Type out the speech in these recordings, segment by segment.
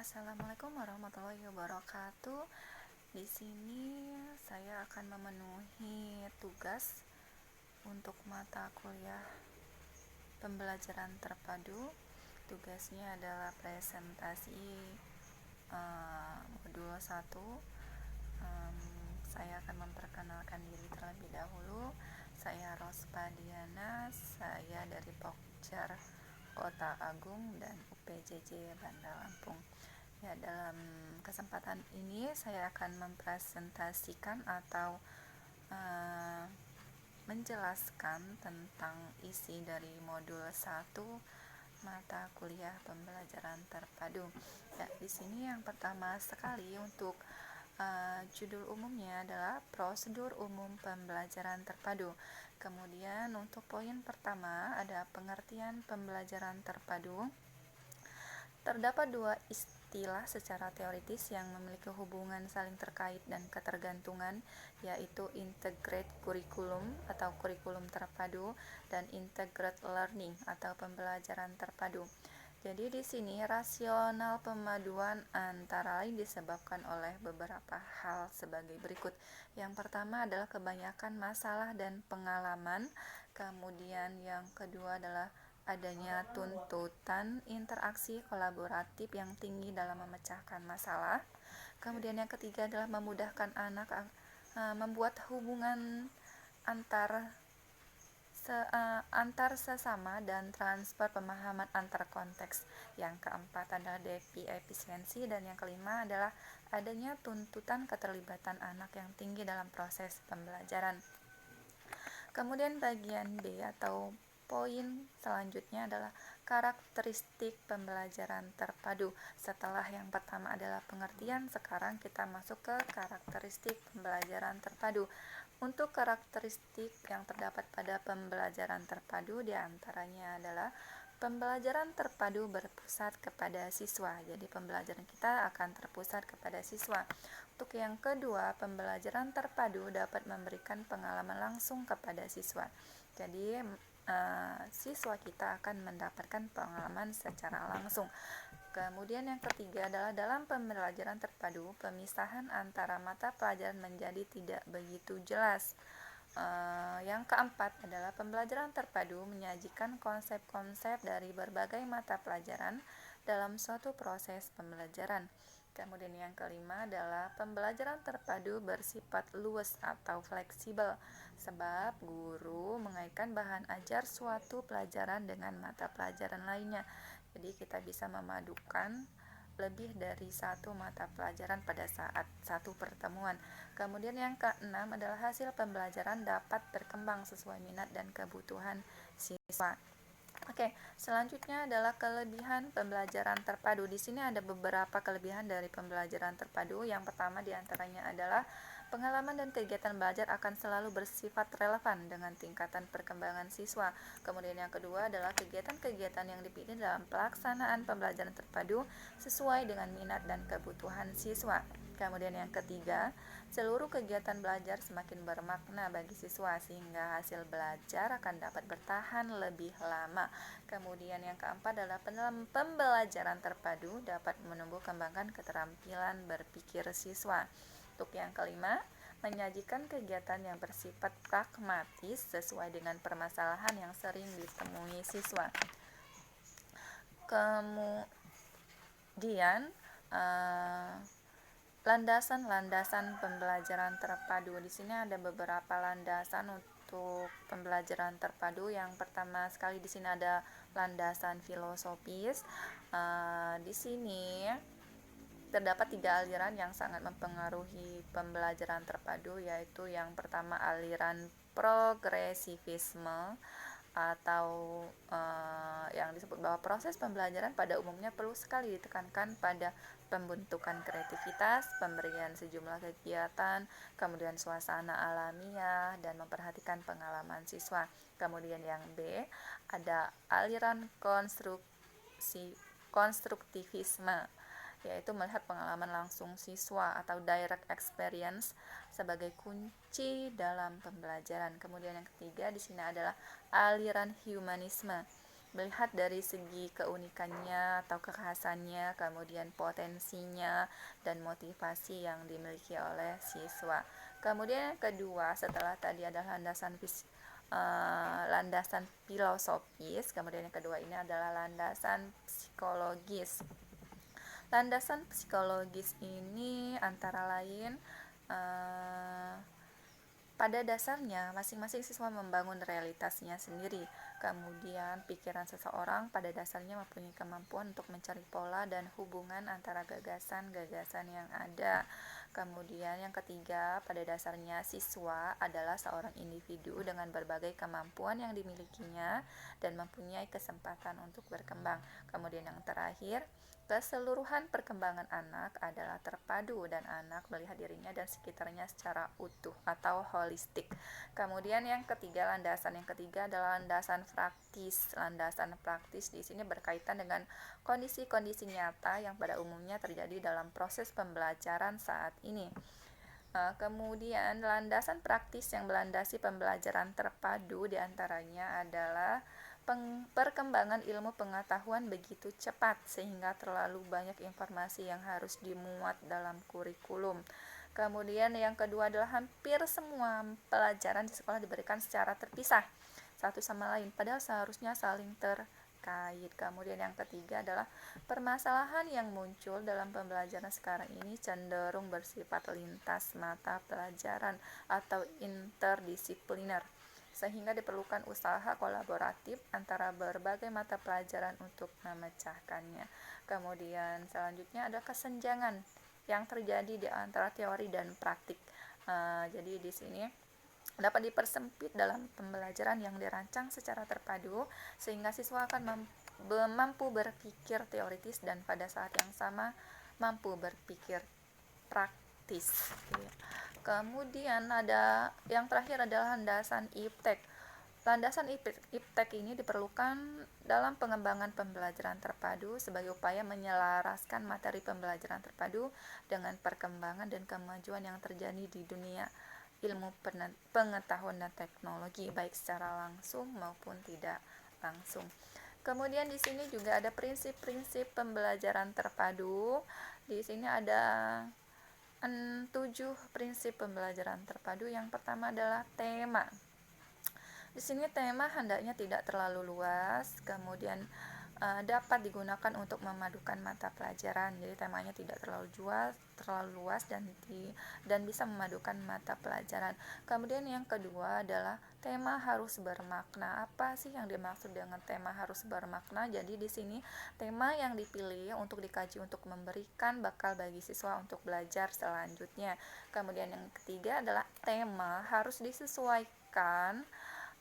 Assalamualaikum warahmatullahi wabarakatuh. Di sini saya akan memenuhi tugas untuk mata kuliah pembelajaran terpadu. Tugasnya adalah presentasi modul 1. Saya akan memperkenalkan diri terlebih dahulu. Saya Rospa Diana, saya dari Pokjar Kota Agung dan UPJJ Banda Lampung. Ya, dalam kesempatan ini saya akan mempresentasikan atau menjelaskan tentang isi dari modul 1 mata kuliah pembelajaran terpadu. Ya, di sini yang pertama sekali untuk judul umumnya adalah prosedur umum pembelajaran terpadu. Kemudian untuk poin pertama ada pengertian pembelajaran terpadu. Terdapat dua istilah secara teoritis yang memiliki hubungan saling terkait dan ketergantungan, yaitu integrated curriculum atau kurikulum terpadu dan integrated learning atau pembelajaran terpadu. Jadi di sini rasional pemaduan antara lain disebabkan oleh beberapa hal sebagai berikut. Yang pertama adalah kebanyakan masalah dan pengalaman. Kemudian yang kedua adalah adanya tuntutan interaksi kolaboratif yang tinggi dalam memecahkan masalah. Kemudian yang ketiga adalah memudahkan anak membuat hubungan antar sesama dan transfer pemahaman antar konteks. Yang keempat adalah efisiensi, dan yang kelima adalah adanya tuntutan keterlibatan anak yang tinggi dalam proses pembelajaran. Kemudian bagian B atau poin selanjutnya adalah karakteristik pembelajaran terpadu. Setelah yang pertama adalah pengertian, sekarang kita masuk ke karakteristik pembelajaran terpadu. Untuk karakteristik yang terdapat pada pembelajaran terpadu diantaranya adalah pembelajaran terpadu berpusat kepada siswa. Jadi pembelajaran kita akan terpusat kepada siswa. Untuk yang kedua, pembelajaran terpadu dapat memberikan pengalaman langsung kepada siswa. Jadi siswa kita akan mendapatkan pengalaman secara langsung. Kemudian yang ketiga adalah dalam pembelajaran terpadu, pemisahan antara mata pelajaran menjadi tidak begitu jelas. Yang keempat adalah pembelajaran terpadu menyajikan konsep-konsep dari berbagai mata pelajaran dalam suatu proses pembelajaran. Kemudian yang kelima adalah pembelajaran terpadu bersifat luas atau fleksibel, sebab guru mengaitkan bahan ajar suatu pelajaran dengan mata pelajaran lainnya. Jadi kita bisa memadukan lebih dari satu mata pelajaran pada saat satu pertemuan. Kemudian yang keenam adalah hasil pembelajaran dapat berkembang sesuai minat dan kebutuhan siswa. Oke, selanjutnya adalah kelebihan pembelajaran terpadu. Di sini ada beberapa kelebihan dari pembelajaran terpadu. Yang pertama diantaranya adalah pengalaman dan kegiatan belajar akan selalu bersifat relevan dengan tingkatan perkembangan siswa. Kemudian yang kedua adalah kegiatan-kegiatan yang dipilih dalam pelaksanaan pembelajaran terpadu sesuai dengan minat dan kebutuhan siswa. Kemudian yang ketiga, seluruh kegiatan belajar semakin bermakna bagi siswa sehingga hasil belajar akan dapat bertahan lebih lama. Kemudian yang keempat adalah pembelajaran terpadu dapat menumbuh kembangkan keterampilan berpikir siswa. Untuk yang kelima, menyajikan kegiatan yang bersifat pragmatis sesuai dengan permasalahan yang sering ditemui siswa. Kemudian landasan-landasan pembelajaran terpadu. Di sini ada beberapa landasan untuk pembelajaran terpadu. Yang pertama sekali di sini ada landasan filosofis. Di sini terdapat 3 aliran yang sangat mempengaruhi pembelajaran terpadu, yaitu yang pertama aliran progresivisme atau yang disebut bahwa proses pembelajaran pada umumnya perlu sekali ditekankan pada pembentukan kreativitas, pemberian sejumlah kegiatan, kemudian suasana alamiah, dan memperhatikan pengalaman siswa. Kemudian yang B, ada aliran konstruktivisme, yaitu melihat pengalaman langsung siswa atau direct experience sebagai kunci dalam pembelajaran. Kemudian yang ketiga di sini adalah aliran humanisme, melihat dari segi keunikannya atau kekhasannya, kemudian potensinya dan motivasi yang dimiliki oleh siswa. Kemudian yang kedua, setelah tadi ada landasan filosofis, kemudian yang kedua ini adalah landasan psikologis. Landasan psikologis ini antara lain pada dasarnya, masing-masing siswa membangun realitasnya sendiri. Kemudian, pikiran seseorang pada dasarnya mempunyai kemampuan untuk mencari pola dan hubungan antara gagasan-gagasan yang ada. Kemudian, yang ketiga, pada dasarnya siswa adalah seorang individu dengan berbagai kemampuan yang dimilikinya dan mempunyai kesempatan untuk berkembang. Kemudian, yang terakhir, keseluruhan perkembangan anak adalah terpadu dan anak melihat dirinya dan sekitarnya secara utuh atau holistik. Kemudian yang ketiga, landasan yang ketiga adalah landasan praktis. Landasan praktis di sini berkaitan dengan kondisi-kondisi nyata yang pada umumnya terjadi dalam proses pembelajaran saat ini. Kemudian landasan praktis yang melandasi pembelajaran terpadu diantaranya adalah perkembangan ilmu pengetahuan begitu cepat sehingga terlalu banyak informasi yang harus dimuat dalam kurikulum. Kemudian yang kedua adalah hampir semua pelajaran di sekolah diberikan secara terpisah satu sama lain, padahal seharusnya saling terkait. Kemudian yang ketiga adalah permasalahan yang muncul dalam pembelajaran sekarang ini cenderung bersifat lintas mata pelajaran atau interdisipliner, sehingga diperlukan usaha kolaboratif antara berbagai mata pelajaran untuk memecahkannya. Kemudian selanjutnya ada kesenjangan yang terjadi di antara teori dan praktik. Jadi di sini dapat dipersempit dalam pembelajaran yang dirancang secara terpadu sehingga siswa akan mampu berpikir teoritis dan pada saat yang sama mampu berpikir praktis. Kemudian ada yang terakhir adalah landasan IPTEK. Landasan IPTEK ini diperlukan dalam pengembangan pembelajaran terpadu sebagai upaya menyelaraskan materi pembelajaran terpadu dengan perkembangan dan kemajuan yang terjadi di dunia ilmu pengetahuan dan teknologi, baik secara langsung maupun tidak langsung. Kemudian di sini juga ada prinsip-prinsip pembelajaran terpadu. Di sini ada 7 prinsip pembelajaran terpadu. Yang pertama adalah tema. Di sini tema hendaknya tidak terlalu luas, kemudian dapat digunakan untuk memadukan mata pelajaran. Jadi temanya tidak terlalu luas dan bisa memadukan mata pelajaran. Kemudian yang kedua adalah tema harus bermakna. Apa sih yang dimaksud dengan tema harus bermakna? Jadi di sini tema yang dipilih untuk dikaji untuk memberikan bekal bagi siswa untuk belajar selanjutnya. Kemudian yang ketiga adalah tema harus disesuaikan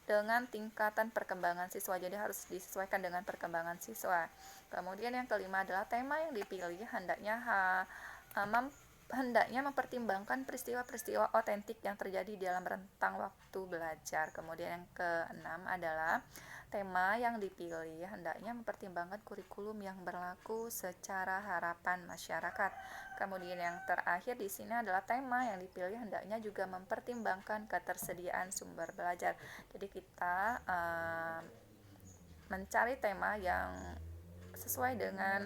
dengan tingkatan perkembangan siswa, jadi harus disesuaikan dengan perkembangan siswa. Kemudian yang kelima adalah tema yang dipilih hendaknya mempertimbangkan peristiwa-peristiwa otentik yang terjadi dalam rentang waktu belajar. Kemudian yang keenam adalah tema yang dipilih hendaknya mempertimbangkan kurikulum yang berlaku secara harapan masyarakat. Kemudian yang terakhir di sini adalah tema yang dipilih hendaknya juga mempertimbangkan ketersediaan sumber belajar. Jadi kita mencari tema yang sesuai dengan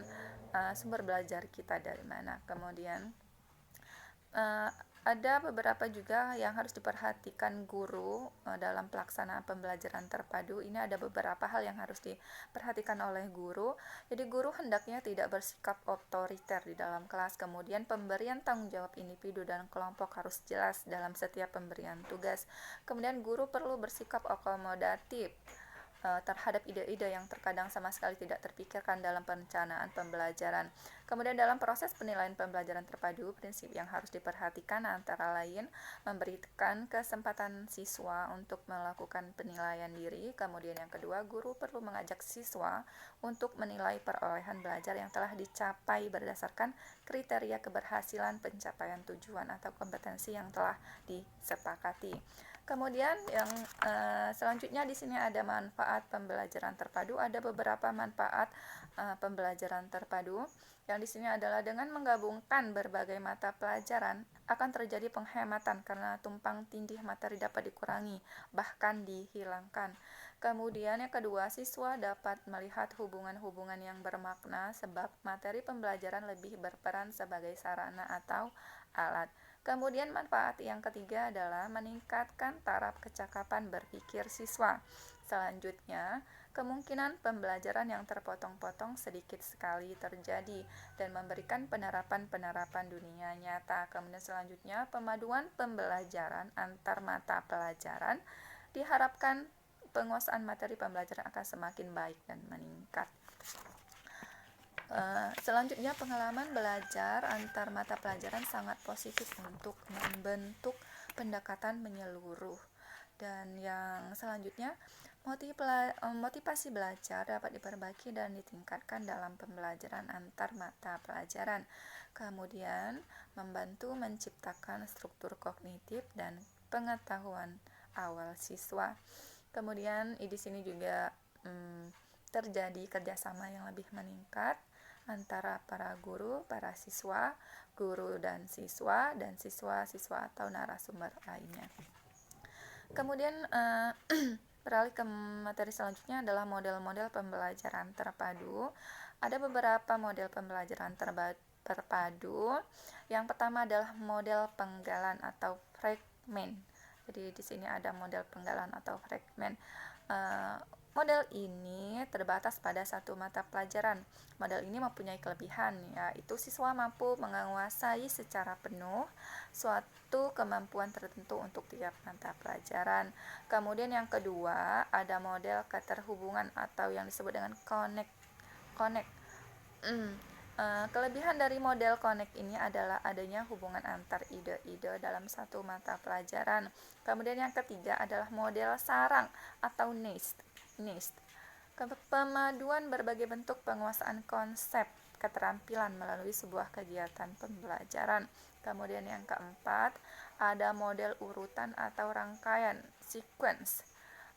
sumber belajar kita dari mana. Kemudian ada beberapa juga yang harus diperhatikan guru dalam pelaksanaan pembelajaran terpadu. Ini ada beberapa hal yang harus diperhatikan oleh guru. Jadi guru hendaknya tidak bersikap otoriter di dalam kelas. Kemudian pemberian tanggung jawab individu dan kelompok harus jelas dalam setiap pemberian tugas. Kemudian guru perlu bersikap akomodatif terhadap ide-ide yang terkadang sama sekali tidak terpikirkan dalam perencanaan pembelajaran. Kemudian dalam proses penilaian pembelajaran terpadu, prinsip yang harus diperhatikan antara lain memberikan kesempatan siswa untuk melakukan penilaian diri. Kemudian yang kedua, guru perlu mengajak siswa untuk menilai perolehan belajar yang telah dicapai berdasarkan kriteria keberhasilan pencapaian tujuan atau kompetensi yang telah disepakati. Kemudian yang selanjutnya di sini ada manfaat pembelajaran terpadu. Ada beberapa manfaat pembelajaran terpadu. Yang di sini adalah dengan menggabungkan berbagai mata pelajaran akan terjadi penghematan karena tumpang tindih materi dapat dikurangi bahkan dihilangkan. Kemudian yang kedua, siswa dapat melihat hubungan-hubungan yang bermakna sebab materi pembelajaran lebih berperan sebagai sarana atau alat. Kemudian manfaat yang ketiga adalah meningkatkan taraf kecakapan berpikir siswa. Selanjutnya, kemungkinan pembelajaran yang terpotong-potong sedikit sekali terjadi dan memberikan penerapan-penerapan dunia nyata. Kemudian selanjutnya, pemaduan pembelajaran antar mata pelajaran diharapkan penguasaan materi pembelajaran akan semakin baik dan meningkat. Selanjutnya, pengalaman belajar antar mata pelajaran sangat positif untuk membentuk pendekatan menyeluruh. Dan yang selanjutnya, motivasi belajar dapat diperbaiki dan ditingkatkan dalam pembelajaran antar mata pelajaran. Kemudian, membantu menciptakan struktur kognitif dan pengetahuan awal siswa. Kemudian di sini juga terjadi kerjasama yang lebih meningkat antara para guru, para siswa, guru dan siswa-siswa atau narasumber lainnya. Kemudian beralih ke materi selanjutnya adalah model-model pembelajaran terpadu. Ada beberapa model pembelajaran terpadu. Yang pertama adalah model penggalan atau fragment. Jadi di sini ada model penggalan atau fragment. Model ini terbatas pada satu mata pelajaran. Model ini mempunyai kelebihan, yaitu siswa mampu menguasai secara penuh suatu kemampuan tertentu untuk tiap mata pelajaran. Kemudian yang kedua, ada model keterhubungan atau yang disebut dengan connect. Kelebihan dari model connect ini adalah adanya hubungan antar ide-ide dalam satu mata pelajaran. Kemudian yang ketiga adalah model sarang atau nest. Pemaduan berbagai bentuk penguasaan konsep keterampilan melalui sebuah kegiatan pembelajaran. Kemudian yang keempat, ada model urutan atau rangkaian, sequence.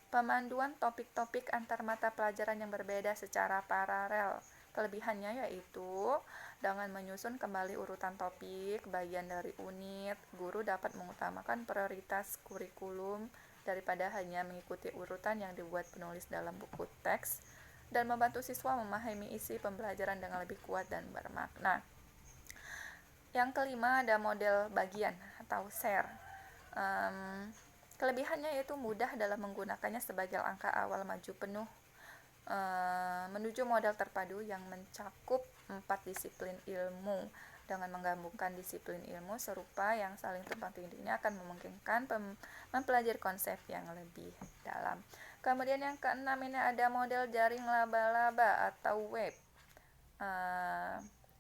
Pemanduan topik-topik antar mata pelajaran yang berbeda secara paralel. Kelebihannya yaitu dengan menyusun kembali urutan topik, bagian dari unit, guru dapat mengutamakan prioritas kurikulum daripada hanya mengikuti urutan yang dibuat penulis dalam buku teks dan membantu siswa memahami isi pembelajaran dengan lebih kuat dan bermakna. Yang kelima ada model bagian atau share. Kelebihannya yaitu mudah dalam menggunakannya sebagai langkah awal maju penuh menuju model terpadu yang mencakup 4 disiplin ilmu. Dengan menggabungkan disiplin ilmu serupa yang saling tumpang tindih ini akan memungkinkan mempelajari konsep yang lebih dalam. Kemudian yang keenam ini ada model jaring laba-laba atau web.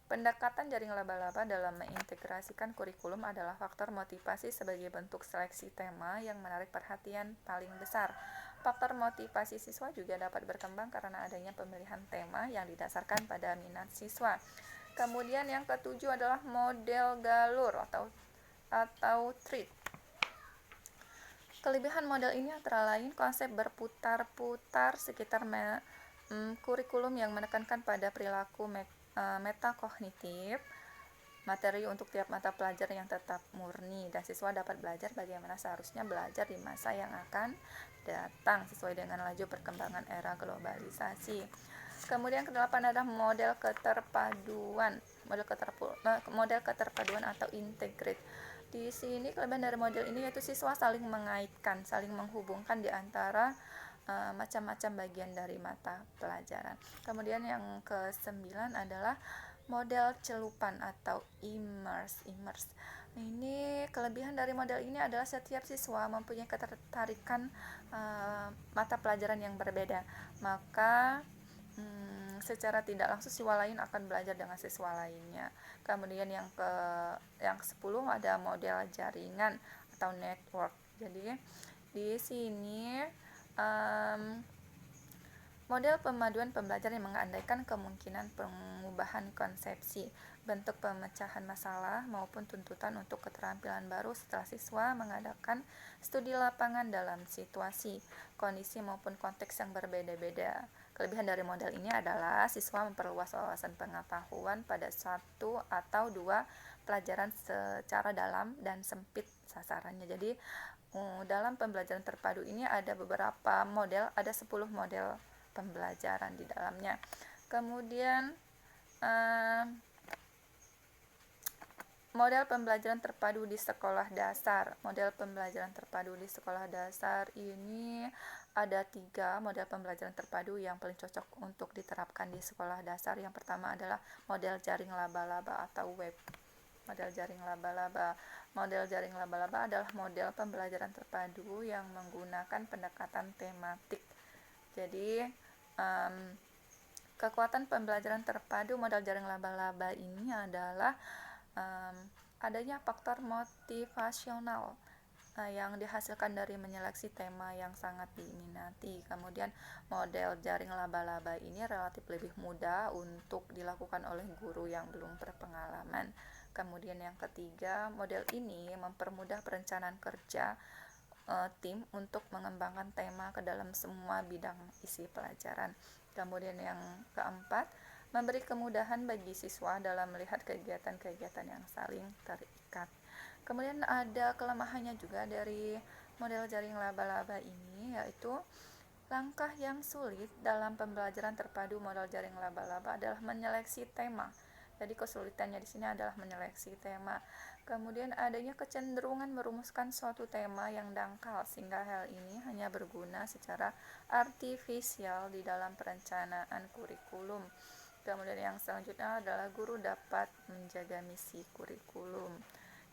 Pendekatan jaring laba-laba dalam mengintegrasikan kurikulum adalah faktor motivasi sebagai bentuk seleksi tema yang menarik perhatian paling besar. Faktor motivasi siswa juga dapat berkembang karena adanya pemilihan tema yang didasarkan pada minat siswa. Kemudian yang ketujuh adalah model galur atau thread. Kelebihan model ini antara lain konsep berputar-putar sekitar kurikulum yang menekankan pada perilaku metakognitif, materi untuk tiap mata pelajaran yang tetap murni, dan siswa dapat belajar bagaimana seharusnya belajar di masa yang akan datang sesuai dengan laju perkembangan era globalisasi. Kemudian kedelapan ada model keterpaduan atau integrate. Di sini kelebihan dari model ini yaitu siswa saling mengaitkan, saling menghubungkan di antara macam-macam bagian dari mata pelajaran. Kemudian yang ke-9 adalah model celupan atau immerse. Ini kelebihan dari model ini adalah setiap siswa mempunyai ketertarikan mata pelajaran yang berbeda, maka secara tidak langsung siswa lain akan belajar dengan siswa lainnya. Kemudian yang ke-10 ada model jaringan atau network. Jadi di sini model pemaduan pembelajaran yang mengandaikan kemungkinan pengubahan konsepsi, bentuk pemecahan masalah maupun tuntutan untuk keterampilan baru setelah siswa mengadakan studi lapangan dalam situasi, kondisi maupun konteks yang berbeda-beda. Kelebihan dari model ini adalah siswa memperluas wawasan pengetahuan pada satu atau dua pelajaran secara dalam dan sempit sasarannya. Jadi dalam pembelajaran terpadu ini ada beberapa model, ada 10 model pembelajaran di dalamnya. Kemudian model pembelajaran terpadu di sekolah dasar. Model pembelajaran terpadu di sekolah dasar ini ada 3 model pembelajaran terpadu yang paling cocok untuk diterapkan di sekolah dasar. Yang pertama adalah model jaring laba-laba atau web. Model jaring laba-laba. Model jaring laba-laba adalah model pembelajaran terpadu yang menggunakan pendekatan tematik. Jadi, kekuatan pembelajaran terpadu model jaring laba-laba ini adalah adanya faktor motivasional yang dihasilkan dari menyeleksi tema yang sangat diminati. Kemudian model jaring laba-laba ini relatif lebih mudah untuk dilakukan oleh guru yang belum berpengalaman. Kemudian yang ketiga, model ini mempermudah perencanaan kerja tim untuk mengembangkan tema ke dalam semua bidang isi pelajaran. Kemudian yang keempat, memberi kemudahan bagi siswa dalam melihat kegiatan-kegiatan yang saling terikat. Kemudian ada kelemahannya juga dari model jaring laba-laba ini, yaitu langkah yang sulit dalam pembelajaran terpadu model jaring laba-laba adalah menyeleksi tema. Jadi kesulitannya di sini adalah menyeleksi tema. Kemudian adanya kecenderungan merumuskan suatu tema yang dangkal, sehingga hal ini hanya berguna secara artifisial di dalam perencanaan kurikulum. Kemudian yang selanjutnya adalah guru dapat menjaga misi kurikulum.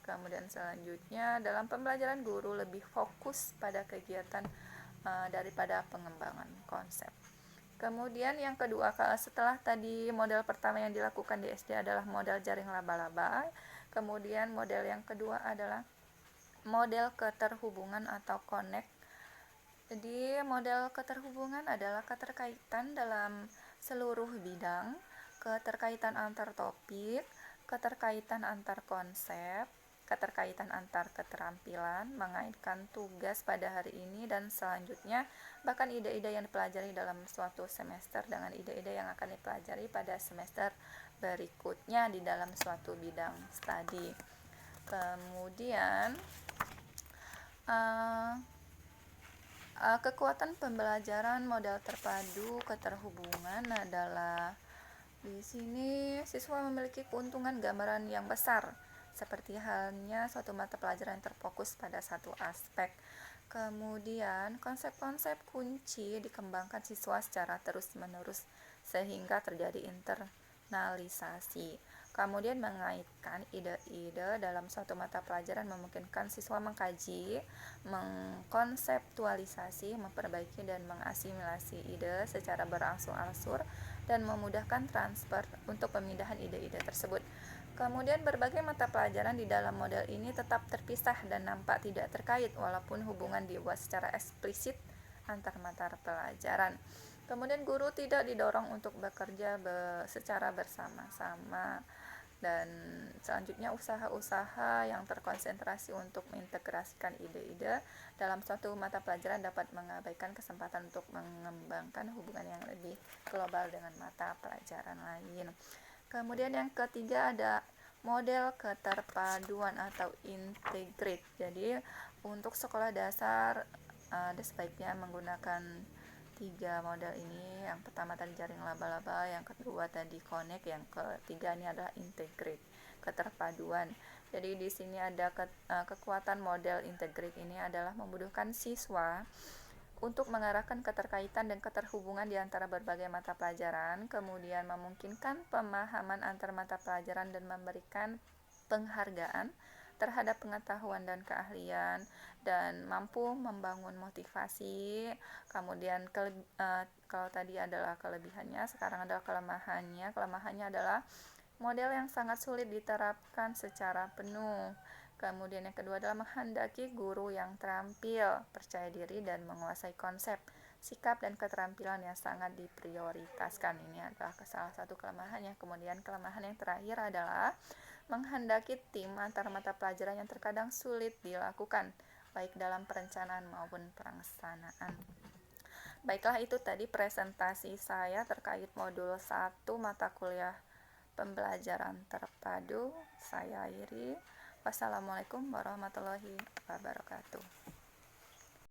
Kemudian selanjutnya dalam pembelajaran guru lebih fokus pada kegiatan daripada pengembangan konsep. Kemudian yang kedua, setelah tadi model pertama yang dilakukan di SD adalah model jaring laba-laba, kemudian model yang kedua adalah model keterhubungan atau connect. Jadi model keterhubungan adalah keterkaitan dalam seluruh bidang, keterkaitan antar topik, keterkaitan antar konsep, keterkaitan antar keterampilan, mengaitkan tugas pada hari ini dan selanjutnya, bahkan ide-ide yang dipelajari dalam suatu semester dengan ide-ide yang akan dipelajari pada semester berikutnya di dalam suatu bidang studi. Kemudian kekuatan pembelajaran model terpadu keterhubungan adalah di sini siswa memiliki keuntungan gambaran yang besar, seperti halnya suatu mata pelajaran yang terfokus pada satu aspek. Kemudian konsep-konsep kunci dikembangkan siswa secara terus-menerus sehingga terjadi internalisasi. Kemudian mengaitkan ide-ide dalam suatu mata pelajaran memungkinkan siswa mengkaji, mengkonseptualisasi, memperbaiki dan mengasimilasi ide secara berangsur-angsur dan memudahkan transfer untuk pemindahan ide-ide tersebut. Kemudian berbagai mata pelajaran di dalam model ini tetap terpisah dan nampak tidak terkait walaupun hubungan dibuat secara eksplisit antar mata pelajaran. Kemudian guru tidak didorong untuk bekerja secara bersama-sama. Dan selanjutnya usaha-usaha yang terkonsentrasi untuk mengintegrasikan ide-ide dalam suatu mata pelajaran dapat mengabaikan kesempatan untuk mengembangkan hubungan yang lebih global dengan mata pelajaran lain. Kemudian yang ketiga ada model keterpaduan atau integrate. Jadi untuk sekolah dasar ada sebaiknya menggunakan 3 model ini. Yang pertama tadi jaring laba-laba, yang kedua tadi connect, yang ketiga ini adalah integrate, keterpaduan. Jadi di sini ada kekuatan model integrate ini adalah memudahkan siswa untuk mengarahkan keterkaitan dan keterhubungan di antara berbagai mata pelajaran, kemudian memungkinkan pemahaman antar mata pelajaran dan memberikan penghargaan terhadap pengetahuan dan keahlian, dan mampu membangun motivasi. Kemudian kalau tadi adalah kelebihannya, sekarang adalah kelemahannya. Kelemahannya adalah model yang sangat sulit diterapkan secara penuh. Kemudian yang kedua adalah menghendaki guru yang terampil, percaya diri dan menguasai konsep, sikap dan keterampilan yang sangat diprioritaskan. Ini adalah salah satu kelemahannya. Kemudian kelemahan yang terakhir adalah menghendaki tim antar mata pelajaran yang terkadang sulit dilakukan, baik dalam perencanaan maupun pelaksanaan. Baiklah, itu tadi presentasi saya terkait modul 1 mata kuliah pembelajaran terpadu. Saya akhiri. Wassalamualaikum warahmatullahi wabarakatuh.